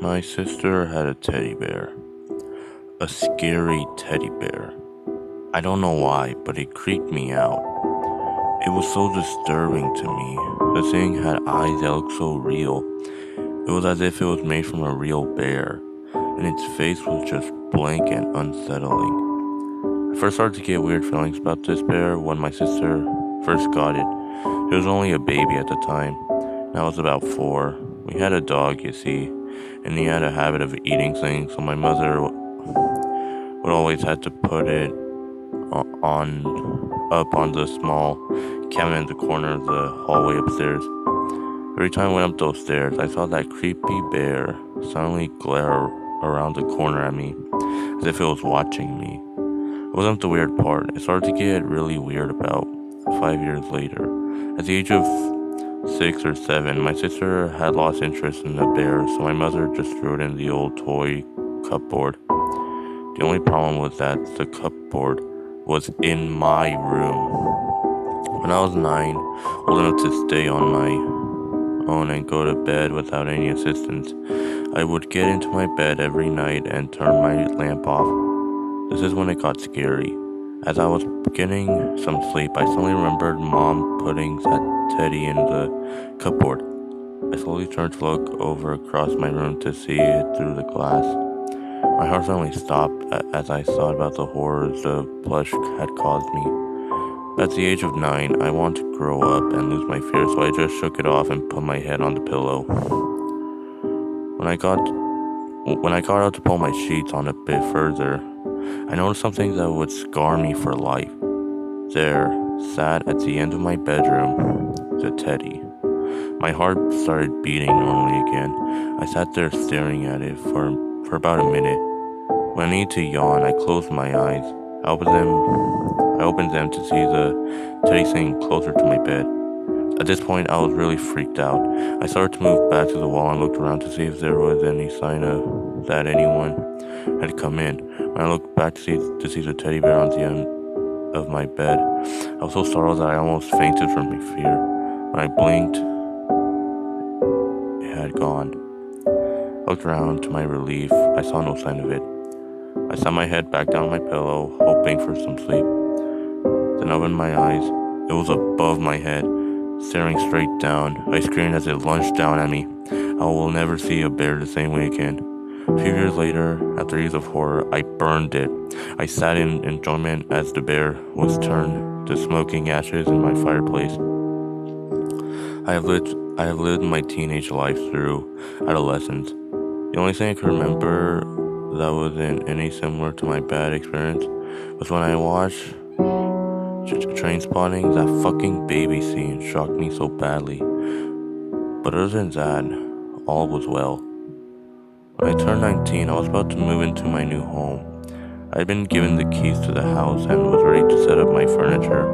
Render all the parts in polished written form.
My sister had a teddy bear. A scary teddy bear. I don't know why, but it creeped me out. It was so disturbing to me. The thing had eyes that looked so real. It was as if it was made from a real bear, and its face was just blank and unsettling. I first started to get weird feelings about this bear when my sister first got it. It was only a baby at the time, and I was about 4. We had a dog, you see, and he had a habit of eating things, so my mother would always have to put it on the small cabinet in the corner of the hallway upstairs. Every time I went up those stairs, I saw that creepy bear suddenly glare around the corner at me, as if it was watching me. It wasn't the weird part. It started to get really weird about 5 years later. At the age of 6 or 7, my sister had lost interest in the bear, so my mother just threw it in the old toy cupboard. The only problem was that the cupboard was in my room. When I was 9, old enough to stay on my own and go to bed without any assistance, I would get into my bed every night and turn my lamp off. This is when it got scary. As I was getting some sleep, I suddenly remembered Mom putting that teddy in the cupboard. I slowly turned to look over across my room to see it through the glass. My heart suddenly stopped as I thought about the horrors the plush had caused me. At the age of 9, I wanted to grow up and lose my fear, so I just shook it off and put my head on the pillow. When I got out to pull my sheets on a bit further, I noticed something that would scar me for life. There sat at the end of my bedroom the teddy. My heart started beating normally again. I sat there staring at it for about a minute. When I needed to yawn, I closed my eyes. I opened them to see the teddy sitting closer to my bed. At this point, I was really freaked out. I started to move back to the wall and looked around to see if there was any sign of that anyone had come in. When I looked back to see the teddy bear on the end of my bed, I was so startled that I almost fainted from fear. When I blinked, it had gone. I looked around. To my relief, I saw no sign of it. I sat my head back down on my pillow, hoping for some sleep. Then I opened my eyes. It was above my head, staring straight down. I screamed as it lunged down at me. I will never see a bear the same way again. A few years later, after years of horror, I burned it. I sat in enjoyment as the bear was turned to smoking ashes in my fireplace. I have lived my teenage life through adolescence. The only thing I can remember that wasn't any similar to my bad experience was when I watched Train Spotting. That fucking baby scene shocked me so badly. But other than that, all was well. When I turned 19, I was about to move into my new home. I had been given the keys to the house and was ready to set up my furniture.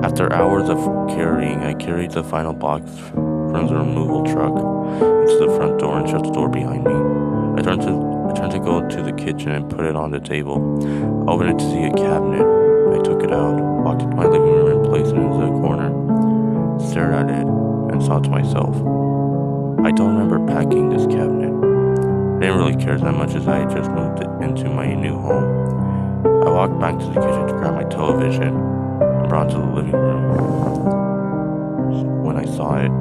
After hours of carrying, I carried the final box from the removal truck into the front door and shut the door behind me. I turned to go to the kitchen and put it on the table. I opened it to see a cabinet. I took it out, walked into my living room and placed it into the corner, stared at it, and thought to myself, I don't remember packing this cabinet. I didn't really care that much as I had just moved it into my new home. I walked back to the kitchen to grab my television and brought it to the living room. When I saw it,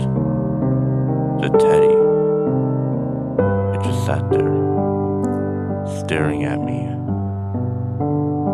the teddy, it just sat there, staring at me.